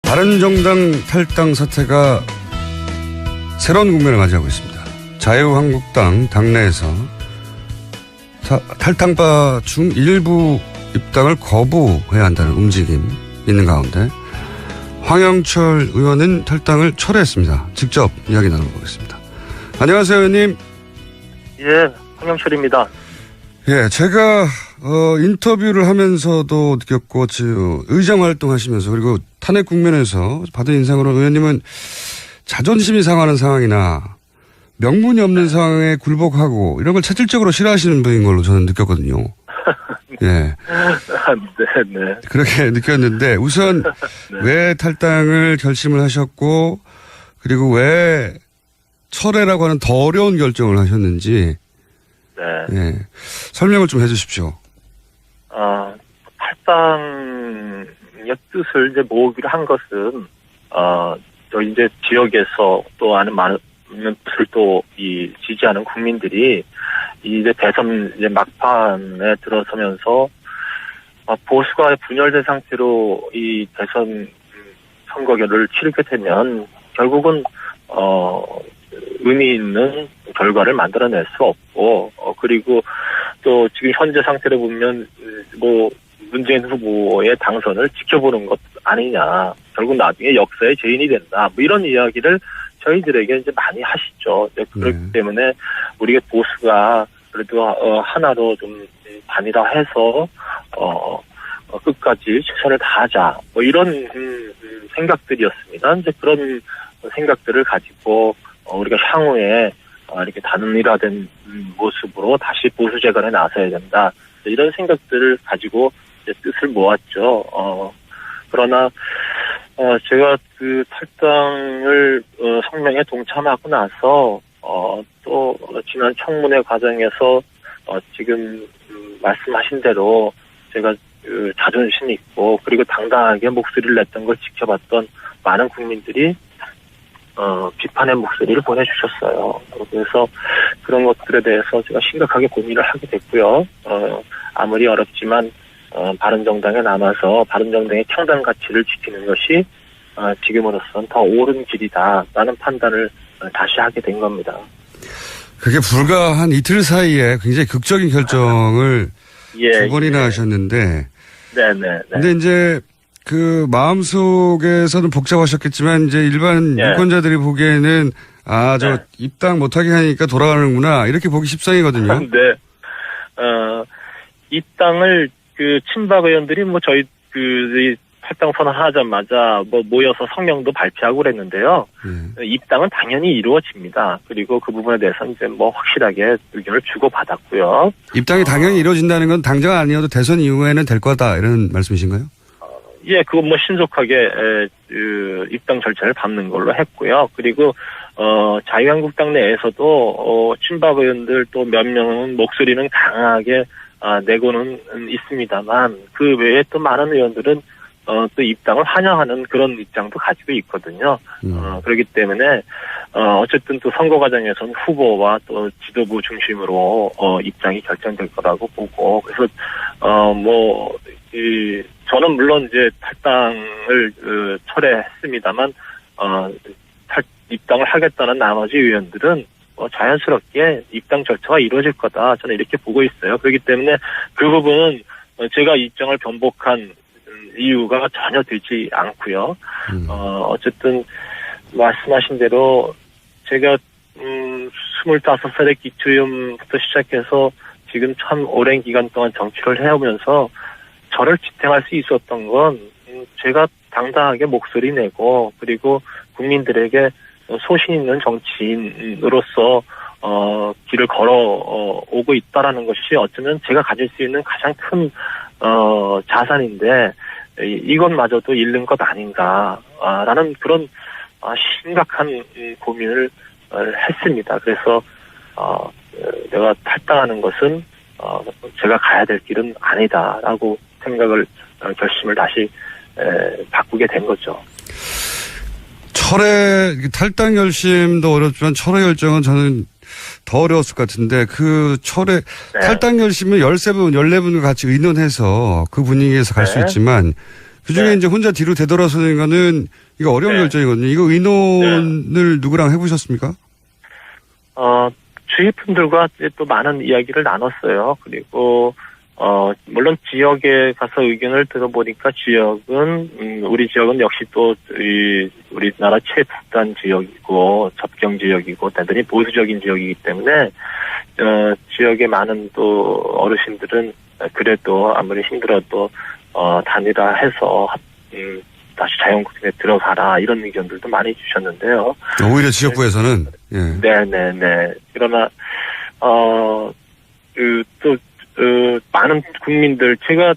바른정당 탈당 사태가 새로운 국면을 맞이하고 있습니다. 자유한국당 당내에서 탈당파 중 일부 입당을 거부해야 한다는 움직임 있는 가운데 황영철 의원은 탈당을 철회했습니다. 직접 이야기 나눠보겠습니다. 안녕하세요, 의원님. 예, 황영철입니다. 예, 제가 인터뷰를 하면서도 느꼈고 의정 활동하시면서 그리고 탄핵 국면에서 받은 인상으로 의원님은 자존심이 상하는 상황이나 명분이 없는 상황에 굴복하고 이런 걸 체질적으로 싫어하시는 분인 걸로 저는 느꼈거든요. 예. 네. 그렇게 느꼈는데 우선 네. 왜 탈당을 결심을 하셨고 그리고 왜 철회라고 하는 더 어려운 결정을 하셨는지 네. 예. 설명을 좀 해 주십시오. 탈당의 뜻을 이제 모으기로 한 것은 저 이제 지역에서 또 많은 뜻을 또 지지하는 국민들이 이제 대선 이제 막판에 들어서면서 보수가 분열된 상태로 이 대선 선거결을 치르게 되면 결국은 의미 있는 결과를 만들어낼 수 없고 그리고 또 지금 현재 상태를 보면 뭐 문재인 후보의 당선을 지켜보는 것 아니냐, 결국 나중에 역사의 죄인이 된다, 뭐 이런 이야기를 저희들에게 이제 많이 하시죠. 그렇기 때문에 우리가 보수가 그래도 하나로 좀 단일화해서 끝까지 최선을 다하자, 뭐 이런 생각들이었습니다. 이제 그런 생각들을 가지고 우리가 향후에 이렇게 단일화된 모습으로 다시 보수 재건에 나서야 된다, 이런 생각들을 가지고 이제 뜻을 모았죠. 그러나 제가 그 탈당을 성명에 동참하고 나서 또 지난 청문회 과정에서 지금 말씀하신 대로 제가 자존심 있고 그리고 당당하게 목소리를 냈던 걸 지켜봤던 많은 국민들이 비판의 목소리를 보내주셨어요. 그래서 그런 것들에 대해서 제가 심각하게 고민을 하게 됐고요. 아무리 어렵지만 바른정당에 남아서 바른정당의 창당 가치를 지키는 것이 지금으로서는 더 옳은 길이다라는 판단을 다시 하게 된 겁니다. 그게 불과 한 이틀 사이에 굉장히 극적인 결정을 두 번이나 하셨는데, 네네. 근데 이제 그 마음속에서는 복잡하셨겠지만 이제 일반 유권자들이 보기에는 저 입당 못하게 하니까 돌아가는구나 이렇게 보기 십상이거든요. 네. 입당을 그 친박 의원들이 뭐 저희 탈당 선언하자마자 뭐 모여서 성명도 발표하고 그랬는데요. 입당은 당연히 이루어집니다. 그리고 그 부분에 대해서는 이제 뭐 확실하게 의견을 주고받았고요. 입당이 당연히 이루어진다는 건 당장 아니어도 대선 이후에는 될 거다 이런 말씀이신가요? 예, 그건 뭐 신속하게 입당 절차를 밟는 걸로 했고요. 그리고 자유한국당 내에서도 친박 의원들 또 몇 명은 목소리는 강하게 내고는 있습니다만 그 외에 또 많은 의원들은 또 입당을 환영하는 그런 입장도 가지고 있거든요. 그렇기 때문에 어쨌든 또 선거 과정에서는 후보와 또 지도부 중심으로 입당이 결정될 거라고 보고, 그래서 저는 물론 이제 탈당을 철회했습니다만 입당을 하겠다는 나머지 의원들은 자연스럽게 입당 절차가 이루어질 거다, 저는 이렇게 보고 있어요. 그렇기 때문에 그 부분은 제가 입장을 변복한 이유가 전혀 되지 않고요. 어쨌든 말씀하신 대로 제가 25살의 기초의원부터 시작해서 지금 참 오랜 기간 동안 정치를 해오면서 저를 지탱할 수 있었던 건 제가 당당하게 목소리 내고 그리고 국민들에게 소신 있는 정치인으로서 길을 걸어오고 있다라는 것이 어쩌면 제가 가질 수 있는 가장 큰 자산인데 이것마저도 잃는 것 아닌가라는 그런 심각한 고민을 했습니다. 그래서 내가 탈당하는 것은 제가 가야 될 길은 아니다라고 결심을 다시 바꾸게 된 거죠. 탈당 결심도 어렵지만 철회 결정은 저는 더 어려웠을 것 같은데 탈당 결심은 13분, 14분과 같이 의논해서 그 분위기에서 갈 수 있지만 그중에 이제 혼자 뒤로 되돌아서는 거는 이거 어려운 결정이거든요. 이거 의논을 누구랑 해보셨습니까? 주위 분들과 이제 또 많은 이야기를 나눴어요. 그리고 물론 지역에 가서 의견을 들어보니까 우리 지역은 역시 또 우리나라 최북단 지역이고 접경 지역이고 대단히 보수적인 지역이기 때문에 지역의 많은 또 어르신들은 그래도 아무리 힘들어도 단일화해서 다시 자유한국당에 들어가라 이런 의견들도 많이 주셨는데요. 오히려 지역구에서는 예. 네네네. 그러나 많은 국민들 제가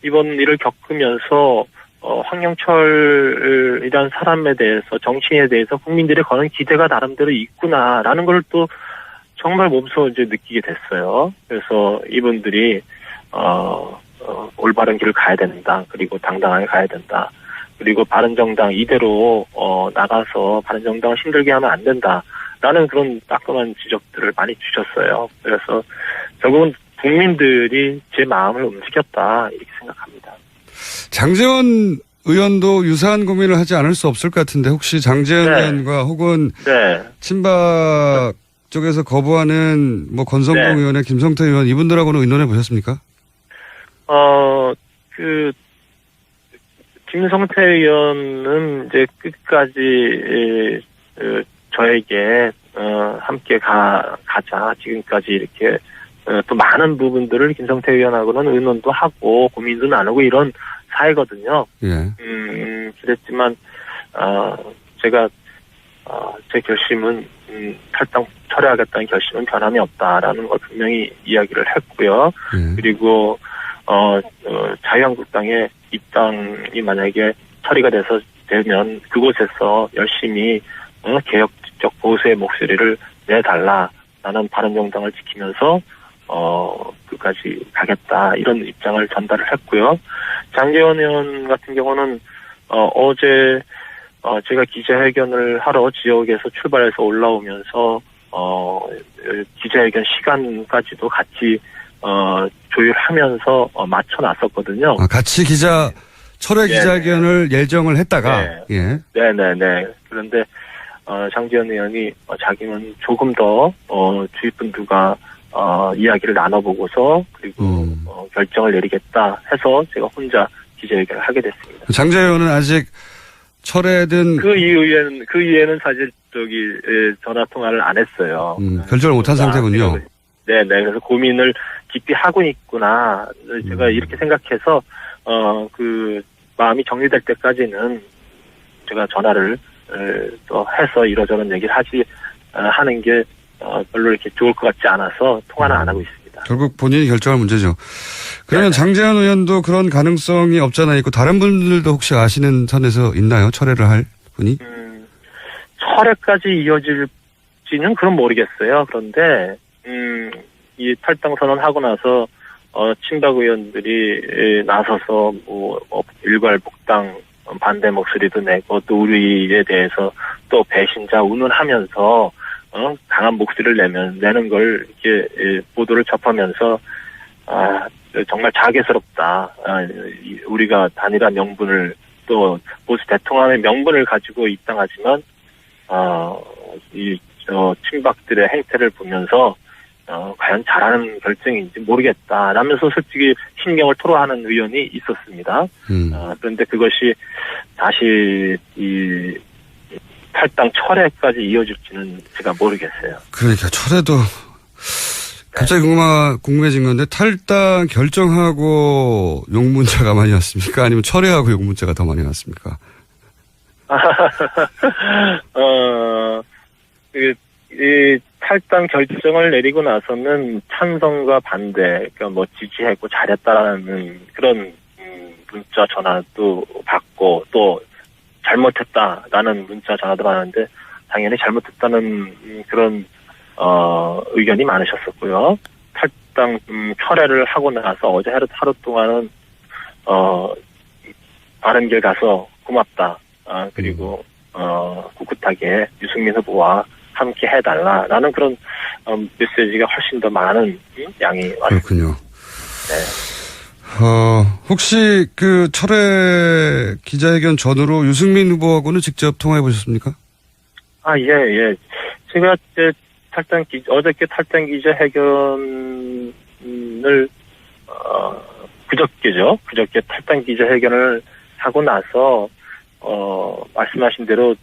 이번 일을 겪으면서 황영철이란 사람에 대해서 정치인에 대해서 국민들의 거는 기대가 나름대로 있구나라는 걸 또 정말 몸소 이제 느끼게 됐어요. 그래서 이분들이 올바른 길을 가야 된다. 그리고 당당하게 가야 된다. 그리고 바른정당 이대로 나가서 바른정당을 힘들게 하면 안 된다라는 그런 따끔한 지적들을 많이 주셨어요. 그래서 결국은 국민들이 제 마음을 움직였다 이렇게 생각합니다. 장제원 의원도 유사한 고민을 하지 않을 수 없을 것 같은데 혹시 장제원 의원과 혹은 친박 쪽에서 거부하는 뭐 권성동 의원의 김성태 의원 이분들하고는 의논해 보셨습니까? 김성태 의원은 이제 끝까지 저에게 함께 가자 지금까지 이렇게 또 많은 부분들을 김성태 의원하고는 의논도 하고 고민도 나누고 이런 사이거든요. 예. 그랬지만 제가 제 결심은 탈당 철회하겠다는 결심은 변함이 없다라는 걸 분명히 이야기를 했고요. 그리고 자유한국당의 입당이 만약에 처리가 되면 그곳에서 열심히 개혁적 보수의 목소리를 내달라라는 바른정당을 지키면서 끝까지 가겠다 이런 입장을 전달을 했고요. 장제원 의원 같은 경우는 어제 제가 기자회견을 하러 지역에서 출발해서 올라오면서 기자회견 시간까지도 같이 조율하면서 맞춰놨었거든요. 같이 철회 기자회견을 예정을 했다가. 네네네. 그런데 장제원 의원이 자기는 조금 더 주위 분들과 이야기를 나눠보고서 그리고 결정을 내리겠다 해서 제가 혼자 기자회견을 하게 됐습니다. 장제원 의원은 아직 철회든 그 이후에는 사실 전화 통화를 안 했어요. 결정을 못한 상태군요. 네네. 그래서 고민을 깊이 하고 있구나. 제가 이렇게 생각해서 마음이 정리될 때까지는 제가 전화를 또 해서 이러저런 얘기를 하는 게 별로 이렇게 좋을 것 같지 않아서 통화는 안 하고 있습니다. 결국 본인이 결정할 문제죠. 그러면 장제원 의원도 그런 가능성이 없잖아 있고 다른 분들도 혹시 아시는 선에서 있나요? 철회를 할 분이? 철회까지 이어질지는 그건 모르겠어요. 그런데 이 탈당 선언하고 나서 친박 의원들이 나서서 일괄 복당 반대 목소리도 내고 또 우리에 대해서 또 배신자 운운하면서 강한 목소리를 내는 걸 이렇게 보도를 접하면서 정말 자괴스럽다. 우리가 단일화 명분을 또 보수 대통령의 명분을 가지고 입당하지만 친박들의 행태를 보면서 과연 잘하는 결정인지 모르겠다 라면서 솔직히 신경을 토로하는 의원이 있었습니다. 그런데 그것이 다시 이 탈당 철회까지 이어질지는 제가 모르겠어요. 그러니까 철회도 갑자기 궁금해진 건데 탈당 결정하고 욕문자가 많이 왔습니까? 아니면 철회하고 욕문자가 더 많이 왔습니까? 이 탈당 결정을 내리고 나서는 찬성과 반대, 그러니까 지지했고 잘했다라는 그런 문자 전화도 받고 또 잘못했다라는 문자 전화도 받았는데 당연히 잘못했다는 그런 의견이 많으셨었고요. 탈당 철회를 하고 나서 어제 하루 동안은 바른 길 가서 고맙다. 그리고 꿋꿋하게 유승민 후보와 함께 해달라라는 그런 메시지가 훨씬 더 많은 양이 왔습니다. 그렇군요. 네. 혹시 그 철회 기자회견 전후로 유승민 후보하고는 직접 통화해 보셨습니까? 예. 제가 이제 어저께 탈당 기자회견을, 그저께 탈당 기자회견을 하고 나서, 말씀하신 대로,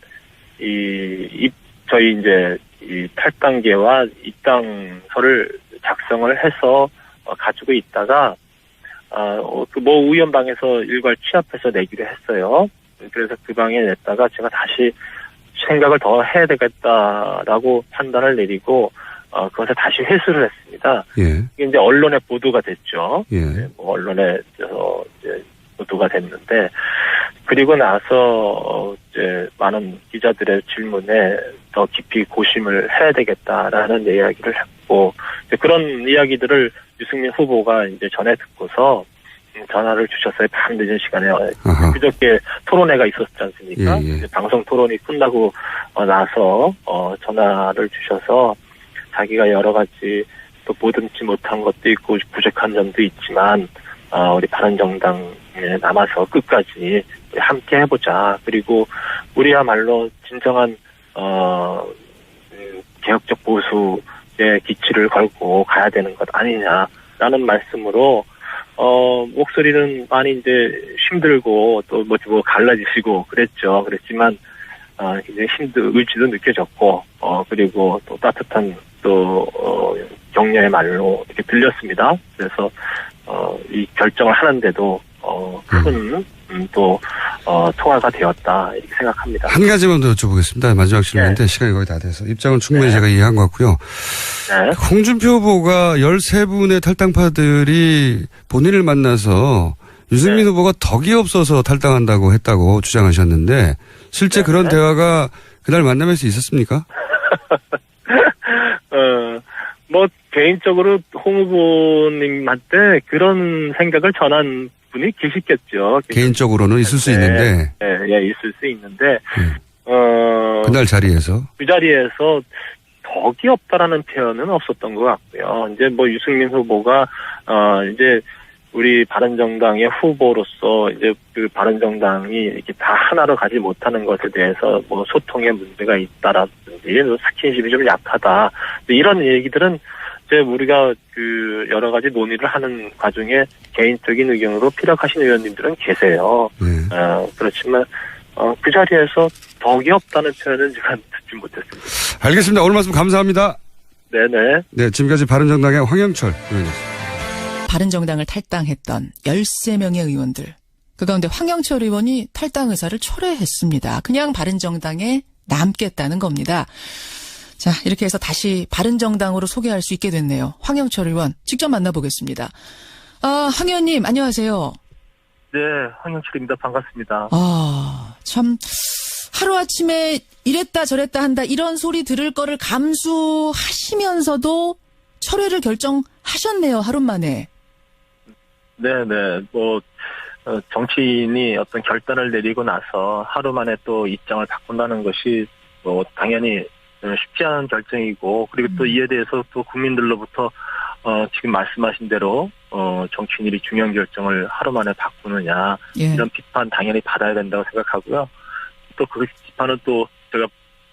저희 이제, 이 탈당계와 입당서를 작성을 해서 가지고 있다가, 모 의원방에서 일괄 취합해서 내기로 했어요. 그래서 그 방에 냈다가 제가 다시 생각을 더 해야 되겠다라고 판단을 내리고, 그것을 다시 회수를 했습니다. 예. 이게 이제 언론에 보도가 됐죠. 예. 언론에서 이제 보도가 됐는데, 그리고 나서, 이제 많은 기자들의 질문에 더 깊이 고심을 해야 되겠다라는 이야기를 했고, 그런 이야기들을 유승민 후보가 이제 전해 듣고서 전화를 주셨어요. 밤 늦은 시간에. 아하. 그저께 토론회가 있었지 않습니까? 예. 방송 토론이 끝나고 나서 전화를 주셔서 자기가 여러 가지 또 보듬지 못한 것도 있고 부족한 점도 있지만 우리 바른정당에 남아서 끝까지 함께 해보자. 그리고 우리야말로 진정한 개혁적 보수의 기치를 걸고 가야 되는 것 아니냐라는 말씀으로 목소리는 많이 이제 힘들고 또 뭐 갈라지시고 그랬지만 이제 의지도 느껴졌고 그리고 또 따뜻한 또 격려의 말로 이렇게 들렸습니다. 그래서 이 결정을 하는데도 큰 또 통화가 되었다 이렇게 생각합니다. 한 가지만 더 여쭤보겠습니다. 마지막 질문인데 시간이 거의 다 돼서 입장은 충분히 제가 이해한 것 같고요. 네. 홍준표 후보가 13분의 탈당파들이 본인을 만나서 유승민 후보가 덕이 없어서 탈당한다고 했다고 주장하셨는데 실제 그런 대화가 그날 만나면서 있었습니까? 개인적으로 홍 후보님한테 그런 생각을 전한 분이 계시겠죠. 개인적으로는 있을 수 있는데. 예, 있을 수 있는데, 그날 자리에서. 그 자리에서 덕이 없다라는 표현은 없었던 것 같고요. 이제 유승민 후보가, 이제 우리 바른정당의 후보로서 이제 그 바른정당이 이렇게 다 하나로 가지 못하는 것에 대해서 소통에 문제가 있다라든지 스킨십이 좀 약하다. 이런 얘기들은 이제 우리가 그 여러 가지 논의를 하는 과정에 개인적인 의견으로 피력하신 의원님들은 계세요. 그렇지만 그 자리에서 덕이 없다는 표현은 제가 듣지 못했습니다. 알겠습니다. 오늘 말씀 감사합니다. 네네. 네, 지금까지 바른정당의 황영철 의원이었습니다. 바른정당을 탈당했던 13명의 의원들. 그 가운데 황영철 의원이 탈당 의사를 철회했습니다. 그냥 바른정당에 남겠다는 겁니다. 자, 이렇게 해서 다시 바른정당으로 소개할 수 있게 됐네요. 황영철 의원 직접 만나보겠습니다. 황 의원님 안녕하세요. 네, 황영철입니다. 반갑습니다. 참 하루아침에 이랬다 저랬다 한다 이런 소리 들을 거를 감수하시면서도 철회를 결정하셨네요. 하루 만에. 네네. 정치인이 어떤 결단을 내리고 나서 하루 만에 또 입장을 바꾼다는 것이 당연히 쉽지 않은 결정이고, 그리고 또 이에 대해서 또 국민들로부터 지금 말씀하신 대로 정치인이 중요한 결정을 하루 만에 바꾸느냐, 이런 비판 당연히 받아야 된다고 생각하고요. 또 그 비판은 또 제가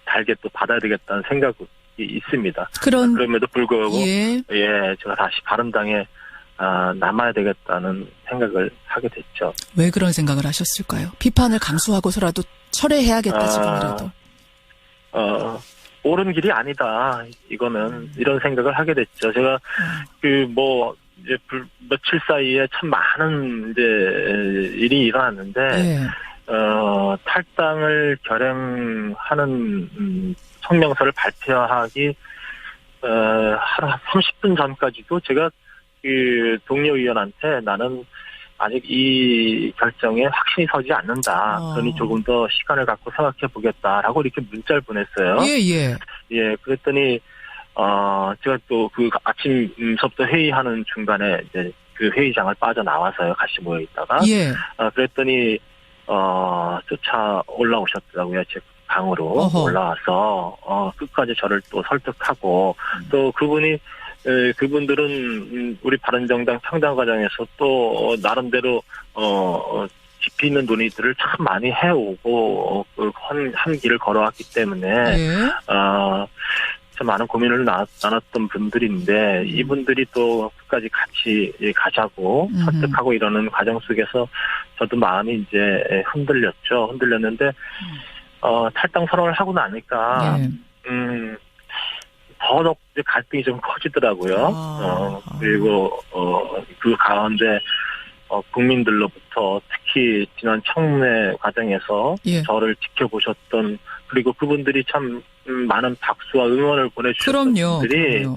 달게 또 받아야 되겠다는 생각이 있습니다. 그럼에도 불구하고 제가 다시 바른당에 남아야 되겠다는 생각을 하게 됐죠. 왜 그런 생각을 하셨을까요? 비판을 감수하고서라도 철회해야겠다 지금이라도. 옳은 길이 아니다. 이거는 이런 생각을 하게 됐죠. 제가 이제 며칠 사이에 참 많은 이제 일이 일어났는데 탈당을 결행하는 성명서를 발표하기 하루 30분 전까지도 제가 그 동료 의원한테 나는 아직 이 결정에 확신이 서지 않는다. 그러니 조금 더 시간을 갖고 생각해 보겠다라고 이렇게 문자를 보냈어요. 예, 그랬더니 제가 또 그 아침서부터 회의하는 중간에 이제 그 회의장을 빠져나와서요. 같이 모여 있다가 그랬더니 쫓아 올라오셨더라고요. 제 방으로 올라와서 끝까지 저를 또 설득하고 또 그분이 그분들은 우리 바른정당 창당 과정에서 또 나름대로 깊이 있는 논의들을 참 많이 해오고 한 길을 걸어왔기 때문에 예. 참 많은 고민을 나눴던 분들인데 이분들이 또 끝까지 같이 가자고 설득하고 이러는 과정 속에서 저도 마음이 이제 흔들렸는데 탈당 선언을 하고 나니까 예. 더더욱 이제 갈등이 좀 커지더라고요. 그리고 그 가운데 국민들로부터 특히 지난 청문회 과정에서 예. 저를 지켜보셨던 그리고 그분들이 참 많은 박수와 응원을 보내주셨던 분들이 그럼요.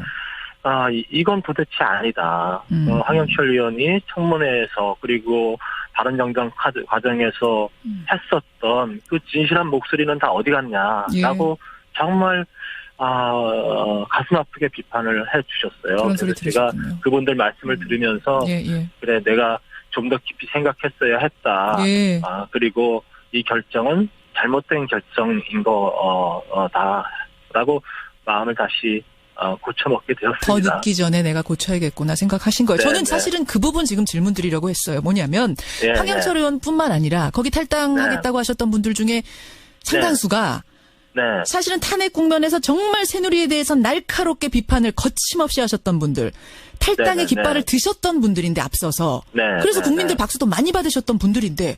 이건 도대체 아니다. 황영철 의원이 청문회에서 그리고 바른정당 과정에서 했었던 그 진실한 목소리는 다 어디 갔냐라고 정말 가슴 아프게 비판을 해주셨어요. 그런 소리 그래서 제가 들으셨군요. 그분들 말씀을 들으면서 그래 내가 좀 더 깊이 생각했어야 했다. 예. 그리고 이 결정은 잘못된 결정인 거다라고 마음을 다시 고쳐먹게 더 되었습니다. 늦기 전에 내가 고쳐야겠구나 생각하신 거예요. 네, 저는 네. 사실은 그 부분 지금 질문 드리려고 했어요. 뭐냐면 네, 황영철 의원뿐만 아니라 거기 탈당하겠다고 하셨던 분들 중에 상당수가 네. 사실은 탄핵 국면에서 정말 새누리에 대해서 날카롭게 비판을 거침없이 하셨던 분들, 탈당의 깃발을 드셨던 분들인데 앞서서 그래서 국민들 박수도 많이 받으셨던 분들인데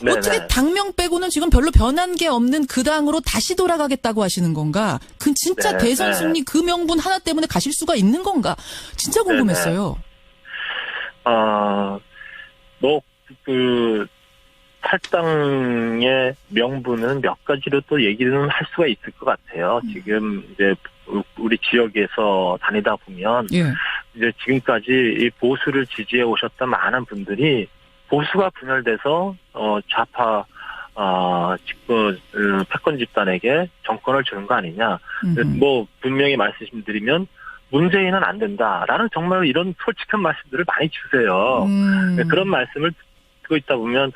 어떻게 당명 빼고는 지금 별로 변한 게 없는 그 당으로 다시 돌아가겠다고 하시는 건가? 그 진짜 대선 승리 그 명분 하나 때문에 가실 수가 있는 건가? 진짜 궁금했어요. 탈당의 명분은 몇 가지로 또 얘기는 할 수가 있을 것 같아요. 지금 이제 우리 지역에서 다니다 보면 이제 지금까지 이 보수를 지지해 오셨던 많은 분들이 보수가 분열돼서 좌파 패권 집단에게 정권을 주는 거 아니냐. 뭐 분명히 말씀드리면 문재인은 안 된다라는 정말 이런 솔직한 말씀들을 많이 주세요. 그런 말씀을 듣고 있다 보면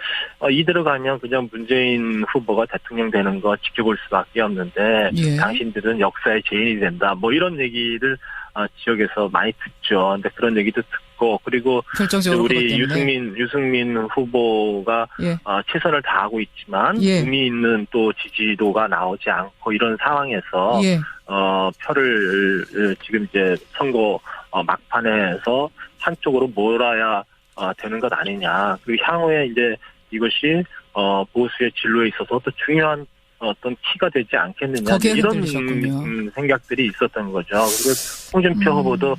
이대로 가면 그냥 문재인 후보가 대통령 되는 거 지켜볼 수밖에 없는데 당신들은 역사의 죄인이 된다. 뭐 이런 얘기를 지역에서 많이 듣죠. 근데 그런 얘기도 듣고 그리고 우리 유승민 후보가 최선을 다하고 있지만 의미 있는 또 지지도가 나오지 않고 이런 상황에서 표를 지금 이제 선거 막판에서 한쪽으로 몰아야 되는 것 아니냐. 그리고 향후에 이제 이것이 보수의 진로에 있어서 또 중요한 어떤 키가 되지 않겠느냐. 이런 생각들이 있었던 거죠. 그리고 홍준표 후보도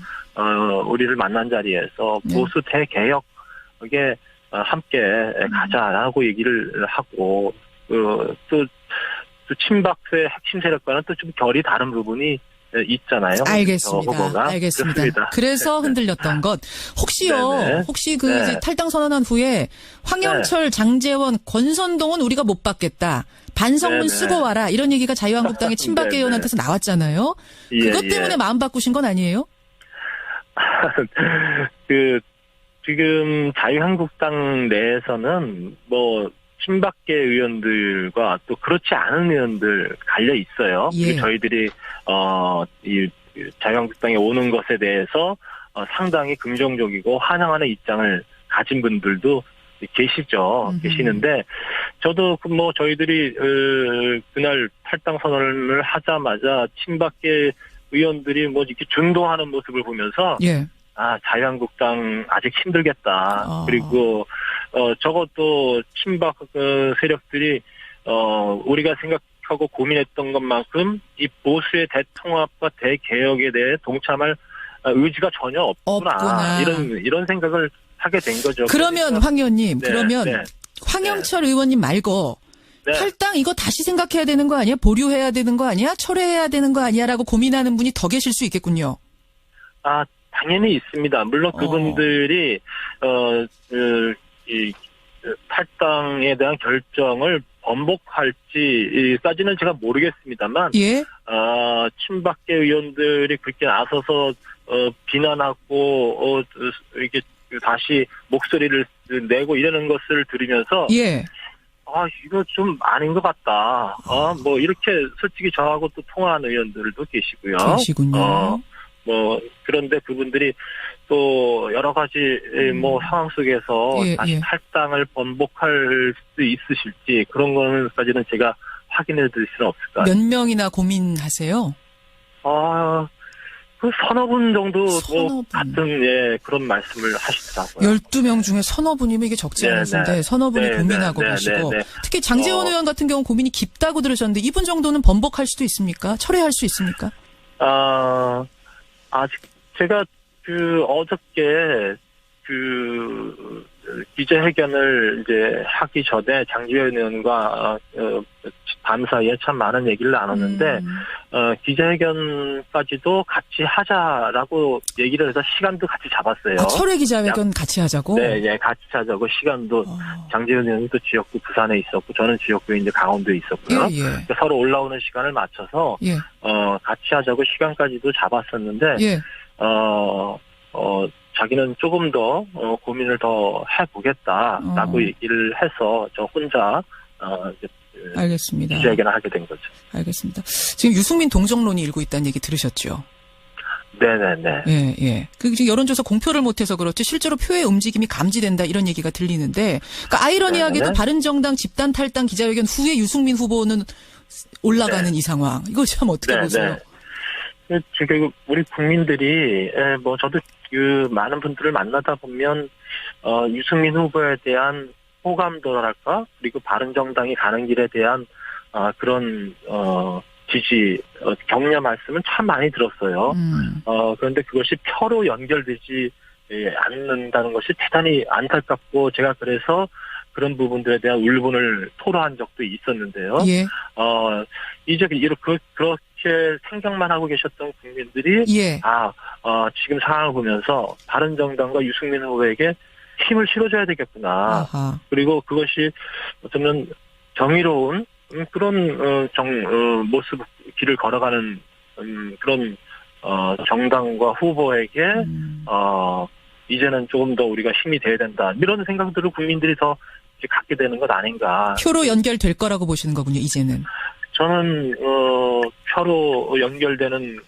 우리를 만난 자리에서 보수 대개혁에 함께 가자라고 얘기를 하고 또 친박의 핵심 세력과는 또 좀 결이 다른 부분이 있잖아요. 알겠습니다. 그렇습니다. 그래서 흔들렸던 것. 혹시요, 혹시 이제 탈당 선언한 후에 황영철, 장제원, 권선동은 우리가 못 받겠다. 반성문 쓰고 와라. 이런 얘기가 자유한국당의 친박계 의원한테서 나왔잖아요. 그것 때문에 마음 바꾸신 건 아니에요? 지금 자유한국당 내에서는 친박계 의원들과 또 그렇지 않은 의원들 갈려 있어요. 저희들이 이 자유한국당에 오는 것에 대해서 상당히 긍정적이고 환영하는 입장을 가진 분들도 계시는데 저도 저희들이 그날 탈당 선언을 하자마자 친박계 의원들이 이렇게 준동하는 모습을 보면서 자유한국당 아직 힘들겠다. 그리고 적어도 친박 세력들이 우리가 생각하고 고민했던 것만큼 이 보수의 대통합과 대개혁에 대해 동참할 의지가 전혀 없구나. 이런 생각을 하게 된 거죠. 그러면 황 의원님, 황영철 의원님 말고 탈당 이거 다시 생각해야 되는 거 아니야? 보류해야 되는 거 아니야? 철회해야 되는 거 아니야?라고 고민하는 분이 더 계실 수 있겠군요. 당연히 있습니다. 물론 그분들이 이 탈당에 대한 결정을 번복할지까지는 제가 모르겠습니다만, 친박계 의원들이 그렇게 나서서 비난하고 이렇게 다시 목소리를 내고 이러는 것을 들으면서 이거 좀 아닌 것 같다. 이렇게 솔직히 저하고 또 통화한 의원들도 계시고요. 그런데 그분들이 또 여러 가지 상황 속에서 예, 다시 예. 탈당을 번복할 수 있으실지 그런 거는까지는 제가 확인해 드릴 수는 없을 것 같아요. 몇 명이나 고민하세요? 그 서너 분 정도 서너 분. 같은 그런 말씀을 하시더라고요. 12명 중에 서너 분이면 이게 적지 네, 않은 수인데 네. 서너 분이 네, 고민하고 네, 계시고 네, 네. 특히 장제원 의원 같은 경우 고민이 깊다고 들으셨는데 이분 정도는 번복할 수도 있습니까? 철회할 수 있습니까? 아직 제가 어저께 기자회견을 이제 하기 전에 장제원 의원과 밤 사이에 참 많은 얘기를 나눴는데 기자회견까지도 같이 하자라고 얘기를 해서 시간도 같이 잡았어요. 철회 기자회견 같이 하자고? 네, 같이 하자고 시간도 장제원 의원도 지역구 부산에 있었고 저는 지역구에 이제 강원도에 있었고요. 예. 그러니까 서로 올라오는 시간을 맞춰서 예. 같이 하자고 시간까지도 잡았었는데 예. 자기는 조금 더 고민을 더 해보겠다라고 얘기를 해서 저 혼자 알겠습니다. 기자회견을 하게 된 거죠. 알겠습니다. 지금 유승민 동정론이 일고 있다는 얘기 들으셨죠? 네네네. 예. 그 지금 여론조사 공표를 못해서 그렇지 실제로 표의 움직임이 감지된다 이런 얘기가 들리는데, 그러니까 아이러니하게도 네네. 바른정당 집단 탈당 기자회견 후에 유승민 후보는 올라가는 이 상황. 이거 참 어떻게 보세요? 지금 우리 국민들이 저도 많은 분들을 만나다 보면 유승민 후보에 대한 호감도랄까 그리고 바른정당이 가는 길에 대한 그런 지지 격려 말씀은 참 많이 들었어요. 그런데 그것이 표로 연결되지 않는다는 것이 대단히 안타깝고 제가 그래서 그런 부분들에 대한 울분을 토로한 적도 있었는데요. 예. 이제 그렇게 생각만 하고 계셨던 국민들이 예. 지금 상황을 보면서 바른정당과 유승민 후보에게 힘을 실어줘야 되겠구나. 아하. 그리고 그것이 어쩌면 정의로운 그런 모습 길을 걸어가는 그런 정당과 후보에게 이제는 조금 더 우리가 힘이 돼야 된다. 이런 생각들을 국민들이 더 이제 갖게 되는 것 아닌가. 표로 연결될 거라고 보시는 거군요, 이제는. 저는 표로 연결되는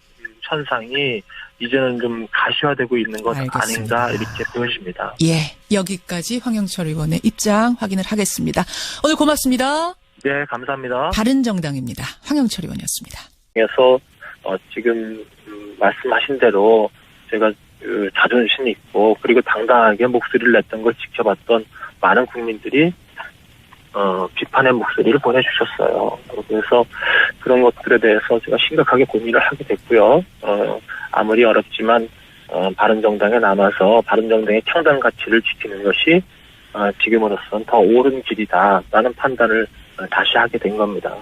현상이 이제는 좀 가시화되고 있는 것 알겠습니다. 아닌가 이렇게 보여집니다. 예, 여기까지 황영철 의원의 입장 확인을 하겠습니다. 오늘 고맙습니다. 네, 감사합니다. 바른정당입니다. 황영철 의원이었습니다. 그래서 지금 말씀하신 대로 제가 자존심이 있고 그리고 당당하게 목소리를 냈던 걸 지켜봤던 많은 국민들이 비판의 목소리를 보내주셨어요. 그래서 그런 것들에 대해서 제가 심각하게 고민을 하게 됐고요. 아무리 어렵지만 바른정당에 남아서 바른정당의 창당 가치를 지키는 것이 지금으로선 더 옳은 길이다라는 판단을 다시 하게 된 겁니다.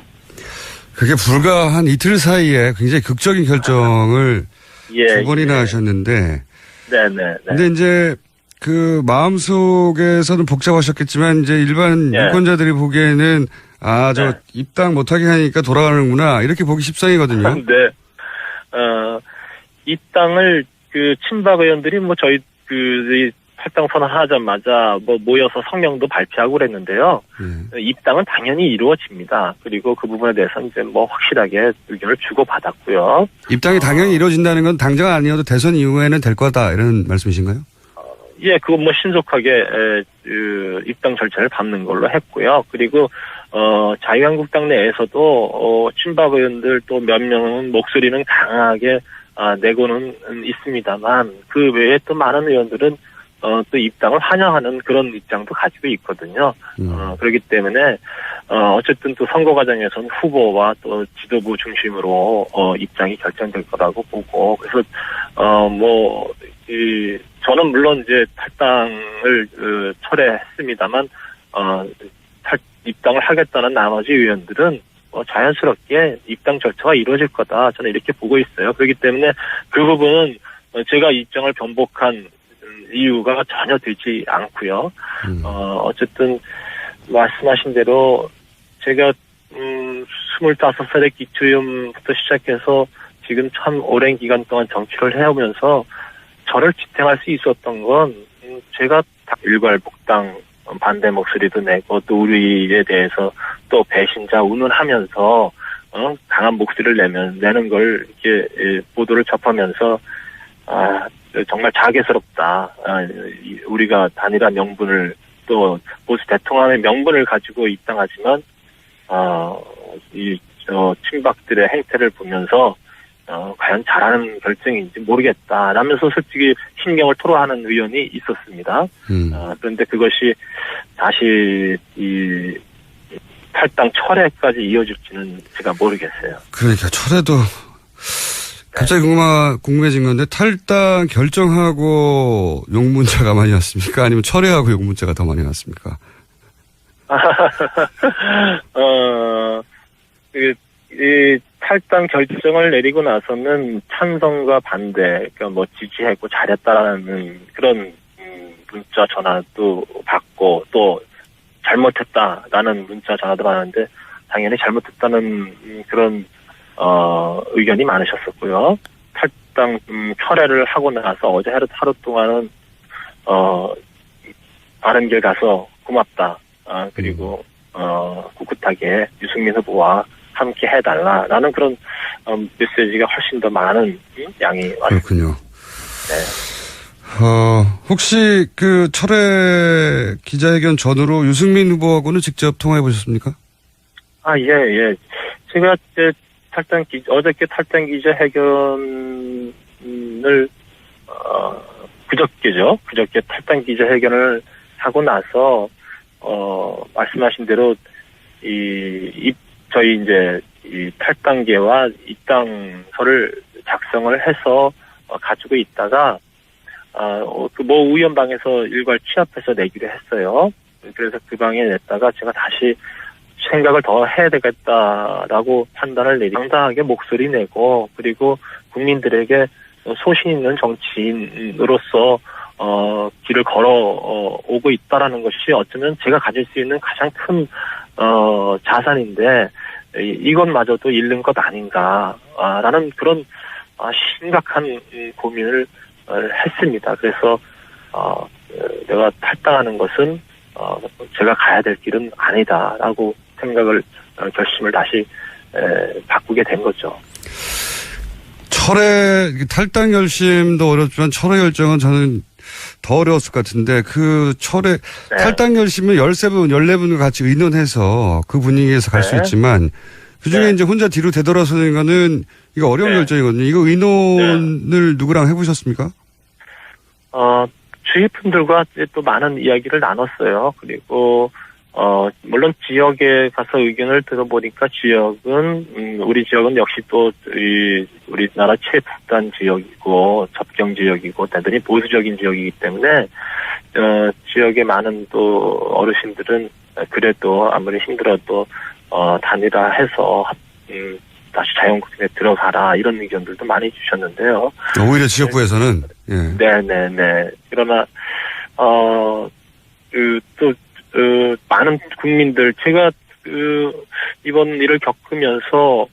그게 불과 한 이틀 사이에 굉장히 극적인 결정을 두 번이나 하셨는데. 네네. 근데 이제 그 마음속에서는 복잡하셨겠지만 이제 일반 유권자들이 보기에는 입당 못하게 하니까 돌아가는구나 이렇게 보기 십상이거든요. 네. 입당을 친박 의원들이 저희 탈당 선언하자마자 모여서 성명도 발표하고 그랬는데요. 입당은 당연히 이루어집니다. 그리고 그 부분에 대해서는 이제 확실하게 의견을 주고받았고요. 입당이 당연히 이루어진다는 건 당장 아니어도 대선 이후에는 될 거다 이런 말씀이신가요? 예, 그건 신속하게 입당 절차를 밟는 걸로 했고요. 그리고 자유한국당 내에서도 친박 의원들 또 몇 명은 목소리는 강하게 내고는 있습니다만 그 외에 또 많은 의원들은 또 입당을 환영하는 그런 입장도 가지고 있거든요. 그렇기 때문에 어쨌든 또 선거 과정에서는 후보와 또 지도부 중심으로 입장이 결정될 거라고 보고 그래서 저는 물론 이제 탈당을 철회했습니다만 입당을 하겠다는 나머지 의원들은 자연스럽게 입당 절차가 이루어질 거다. 저는 이렇게 보고 있어요. 그렇기 때문에 그 부분은 제가 입장을 변복한 이유가 전혀 되지 않고요. 어쨌든 말씀하신 대로 제가 25살의 기초의원부터 시작해서 지금 참 오랜 기간 동안 정치를 해오면서 저를 지탱할 수 있었던 건 제가 일괄복당 반대 목소리도 내고 또 우리에 대해서 또 배신자 운운하면서 강한 목소리를 내는 걸 이렇게 보도를 접하면서 정말 자괴스럽다. 우리가 단일화 명분을 또 보수 대통합의 명분을 가지고 입당하지만 친박들의 행태를 보면서 과연 잘하는 결정인지 모르겠다라면서 솔직히 신경을 토로하는 의원이 있었습니다. 그런데 그것이 다시 이 탈당 철회까지 이어질지는 제가 모르겠어요. 그러니까 철회도 갑자기 궁금해진 건데 탈당 결정하고 욕문자가 많이 왔습니까? 아니면 철회하고 욕문자가 더 많이 왔습니까? 이 탈당 결정을 내리고 나서는 찬성과 반대, 그러니까 뭐 지지했고 잘했다라는 그런 문자 전화도 받고 또 잘못했다라는 문자 전화도 받았는데 당연히 잘못했다는 그런 의견이 많으셨었고요. 탈당 철회를 하고 나서 어제 하루 동안은 바른길 가서 고맙다. 그리고 꿋꿋하게 유승민 후보와 함께 해달라라는 그런 메시지가 훨씬 더 많은 양이 왔습니다. 그렇군요. 네. 혹시 그 철회 기자회견 전후로 유승민 후보하고는 직접 통화해 보셨습니까? 예. 제가 이제 어저께 탈당 기자회견을 그저께 탈당 기자회견을 하고 나서 말씀하신 대로 저희 이제 이 탈당계와 입당서를 작성을 해서 가지고 있다가 그 모 의원방에서 일괄 취합해서 내기로 했어요. 그래서 그 방에 냈다가 제가 다시 생각을 더 해야 되겠다라고 판단을 내리고 당당하게 목소리 내고 그리고 국민들에게 소신 있는 정치인으로서 길을 오고 있다라는 것이 어쩌면 제가 가질 수 있는 가장 큰 자산인데 이것마저도 잃는 것 아닌가라는 그런 심각한 고민을 했습니다. 그래서 내가 탈당하는 것은 제가 가야 될 길은 아니다라고 결심을 다시 바꾸게 된 거죠. 탈당 결심도 어렵지만 철회 결정은 저는 더 어려웠을 것 같은데 그 철회 네. 탈당 결심은 14분과 같이 의논해서 그 분위기에서 갈 수 있지만 그중에 이제 혼자 뒤로 되돌아서는 거는 이거 어려운 결정이거든요. 이거 의논을 누구랑 해보셨습니까? 주위 분들과 또 많은 이야기를 나눴어요. 그리고 물론 지역에 가서 의견을 들어보니까 우리 지역은 역시 또 우리나라 최북단 지역이고 접경 지역이고 대단히 보수적인 지역이기 때문에 지역의 많은 또 어르신들은 그래도 아무리 힘들어도 단일화해서 다시 자유한국당에 들어가라 이런 의견들도 많이 주셨는데요. 오히려 지역구에서는 네네네. 그러나 많은 국민들 제가 이번 일을 겪으면서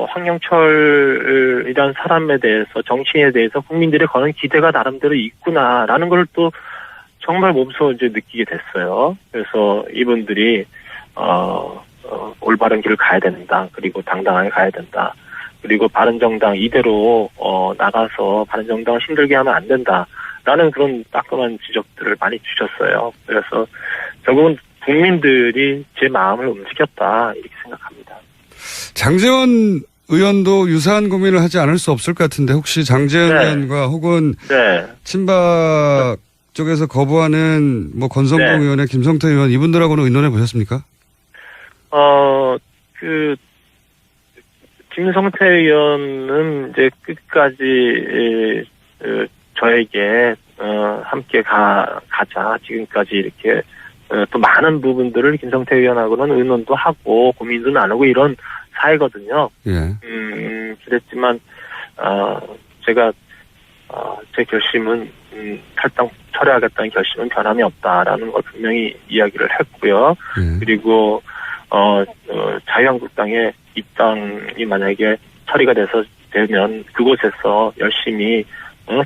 황영철이란 사람에 대해서 정치인에 대해서 국민들이 거는 기대가 나름대로 있구나라는 걸 또 정말 몸소 이제 느끼게 됐어요. 그래서 이분들이 올바른 길을 가야 된다. 그리고 당당하게 가야 된다. 그리고 바른정당 이대로 나가서 바른정당을 힘들게 하면 안 된다라는 그런 따끔한 지적들을 많이 주셨어요. 그래서 결국은 국민들이 제 마음을 움직였다 이렇게 생각합니다. 장제원 의원도 유사한 고민을 하지 않을 수 없을 것 같은데 혹시 장제원 의원과 혹은 친박 쪽에서 거부하는 뭐 권성동 의원의 김성태 의원 이분들하고는 의논해 보셨습니까? 김성태 의원은 이제 끝까지 저에게 함께 가자 지금까지 이렇게 또 많은 부분들을 김성태 의원하고는 의논도 하고 고민도 나누고 이런 사이거든요. 그랬지만 제가 제 결심은 탈당 철회하겠다는 결심은 변함이 없다라는 걸 분명히 이야기를 했고요. 그리고 자유한국당의 입당이 만약에 처리가 되면 그곳에서 열심히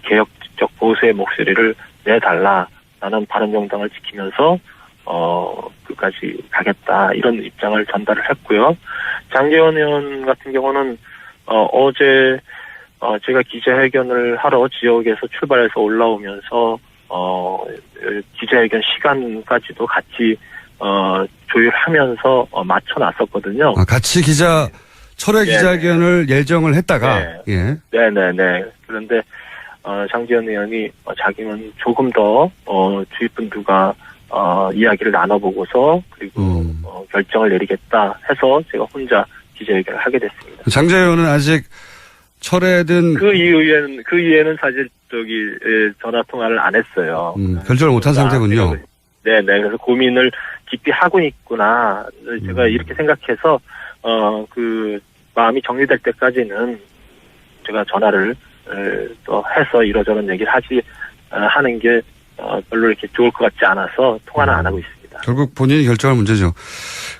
개혁적 보수의 목소리를 내달라라는 바른정당을 지키면서 끝까지 가겠다 이런 입장을 전달을 했고요. 장제원 의원 같은 경우는 어제 제가 기자회견을 하러 지역에서 출발해서 올라오면서 기자회견 시간까지도 같이 조율하면서 맞춰놨었거든요. 같이 철회 기자회견을 예정을 했다가 예. 네네네. 그런데 장제원 의원이 자기는 조금 더 주위 분들과 이야기를 나눠보고서 그리고 결정을 내리겠다 해서 제가 혼자 기자회견을 하게 됐습니다. 장제원 의원은 아직 철회된 그 이후에는 사실 전화 통화를 안 했어요. 결정을 못한 상태군요. 네네. 그래서 고민을 깊이 하고 있구나. 제가 이렇게 생각해서 그 마음이 정리될 때까지는 제가 전화를 또 해서 이러저런 얘기를 하는 게 별로 이렇게 좋을 것 같지 않아서 통화는 안 하고 있습니다. 결국 본인이 결정할 문제죠.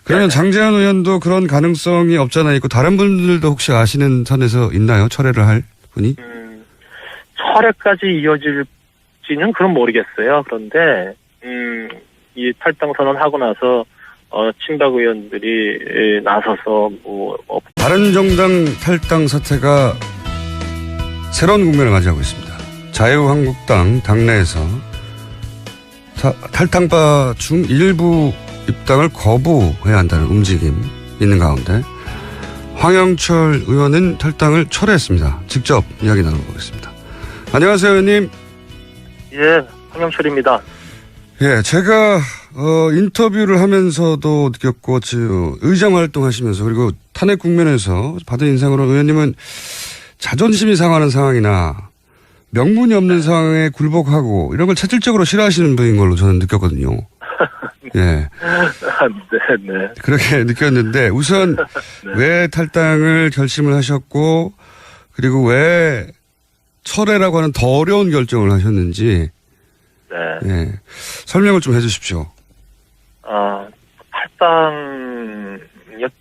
그러면 장제원 의원도 그런 가능성이 없잖아 있고 다른 분들도 혹시 아시는 선에서 있나요? 철회를 할 분이? 철회까지 이어질지는 그건 모르겠어요. 그런데 이 탈당 선언하고 나서 친박 의원들이 나서서 바른정당 탈당 사태가 새로운 국면을 맞이하고 있습니다. 자유한국당 당내에서 탈당파 중 일부 입당을 거부해야 한다는 움직임 있는 가운데 황영철 의원은 탈당을 철회했습니다. 직접 이야기 나눠보겠습니다. 안녕하세요, 의원님. 예, 황영철입니다. 예, 제가 인터뷰를 하면서도 느꼈고 의정 활동하시면서 그리고 탄핵 국면에서 받은 인상으로 의원님은 자존심이 상하는 상황이나 명분이 없는 상황에 굴복하고 이런 걸 체질적으로 싫어하시는 분인 걸로 저는 느꼈거든요. 예. 네. 그렇게 느꼈는데 우선 네. 왜 탈당을 결심을 하셨고 그리고 왜 철회라고 하는 더 어려운 결정을 하셨는지 네. 예. 설명을 좀 해 주십시오. 탈당의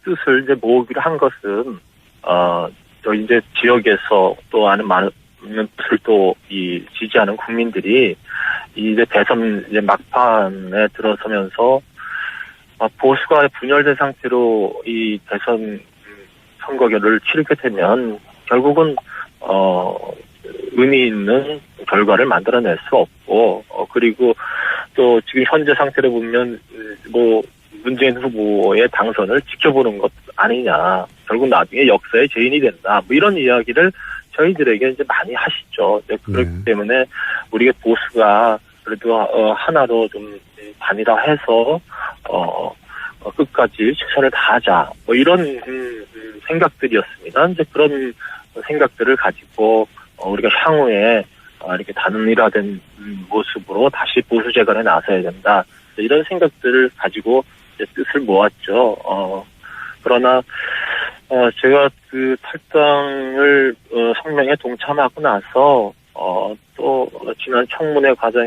뜻을 이제 모으기로 한 것은 저 이제 지역에서 또 아는 많은 뜻을 또 지지하는 국민들이 이제 대선 이제 막판에 들어서면서 보수가 분열된 상태로 이 대선 선거를 치르게 되면 결국은 의미 있는 결과를 만들어낼 수 없고 그리고 또 지금 현재 상태로 보면 문재인 후보의 당선을 지켜보는 것 아니냐. 결국 나중에 역사의 죄인이 된다. 이런 이야기를 저희들에게 이제 많이 하시죠. 그렇기 때문에 우리가 보수가 그래도 하나로 좀 단일화해서 끝까지 최선을 다하자. 이런 생각들이었습니다. 이제 그런 생각들을 가지고 우리가 향후에 이렇게 단일화된 모습으로 다시 보수 재건에 나서야 된다. 이런 생각들을 가지고 이제 뜻을 모았죠. 그러나 제가 그 탈당을 성명에 동참하고 나서 또 지난 청문회 과정